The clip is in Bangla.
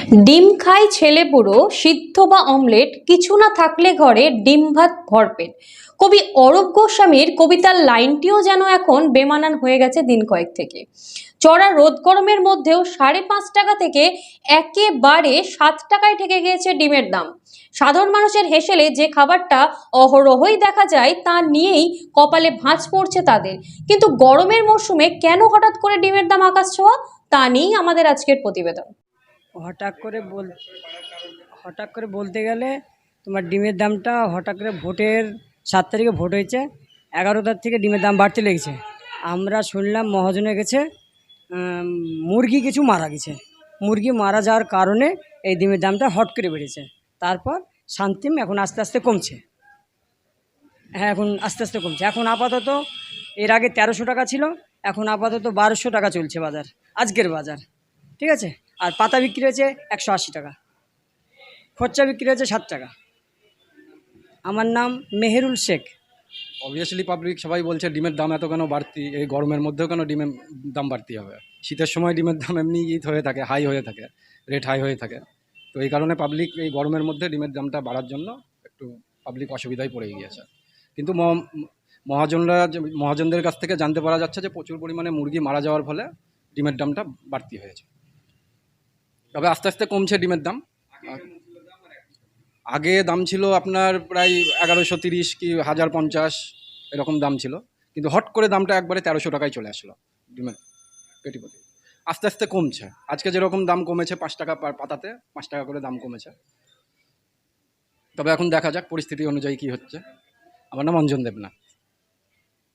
ডিম খায় ছেলেপুরো, সিদ্ধ বা অমলেট, কিছু না থাকলে ঘরে ডিম ভাত ভরপেট। কবি অরূপ গোস্বামীর কবিতার লাইনটিও যেন এখন বেমানান হয়ে গেছে দিন কয়েক থেকে। চড়া রোদ গরমের মধ্যেও 5.5 টাকা থেকে একেবারে 7 টাকায় ঠেকে গিয়েছে ডিমের দাম। সাধারণ মানুষের হেসেলে যে খাবারটা অহরহই দেখা যায় তা নিয়েই কপালে ভাঁজ পড়ছে তাদের। কিন্তু গরমের মরশুমে কেন হঠাৎ করে ডিমের দাম আকাশ ছোঁয়া, তা নিয়েই আমাদের আজকের প্রতিবেদন। হঠাৎ করে বলতে গেলে তোমার ডিমের দামটা হঠাৎ করে ভোটের 7 তারিখে ভোট হয়েছে, 11 তারিখ থেকে ডিমের দাম বাড়তে লেগেছে। আমরা শুনলাম মহাজনে গেছে মুরগি কিছু মারা গেছে, মুরগি মারা যাওয়ার কারণে এই ডিমের দামটা হট করে বেড়েছে। তারপর শান্তিম এখন আস্তে আস্তে কমছে। হ্যাঁ, এখন আস্তে আস্তে কমছে। এখন আপাতত এর আগে 1300 টাকা ছিল, এখন আপাতত 1200 টাকা চলছে বাজার, আজকের বাজার। ঠিক আছে। আর পাতা বিক্রি হয়েছে 180 টাকা, খরচা বিক্রি হয়েছে 7 টাকা। আমার নাম মেহেরুল শেখ। অবভিয়াসলি পাবলিক সবাই বলছে ডিমের দাম এত কেন বাড়তি, এই গরমের মধ্যেও কেন ডিমের দাম বাড়তি হবে। শীতের সময় ডিমের দাম এমনি হয়ে থাকে, হাই হয়ে থাকে, রেট হাই হয়ে থাকে। তো এই কারণে পাবলিক এই গরমের মধ্যে ডিমের দামটা বাড়ার জন্য একটু পাবলিক অসুবিধায় পড়ে গিয়েছে। কিন্তু মহাজনদের কাছ থেকে জানতে পারা যাচ্ছে যে প্রচুর পরিমাণে মুরগি মারা যাওয়ার ফলে ডিমের দামটা বাড়তি হয়েছে। তবে আস্তে আস্তে কমছে ডিমের দাম। আগে দাম ছিল আপনার প্রায় 1130 কি 1050 এরকম দাম ছিল, কিন্তু হট করে দামটা একবারে 1300 টাকায় চলে আসলো ডিমের পেটি প্রতি। আস্তে আস্তে কমছে। আজকে যেরকম দাম কমেছে 5 টাকা পাতাতে 5 টাকা করে দাম কমেছে। তবে এখন দেখা যাক পরিস্থিতি অনুযায়ী কি হচ্ছে। আমার নাম অঞ্জন দেবনাথ।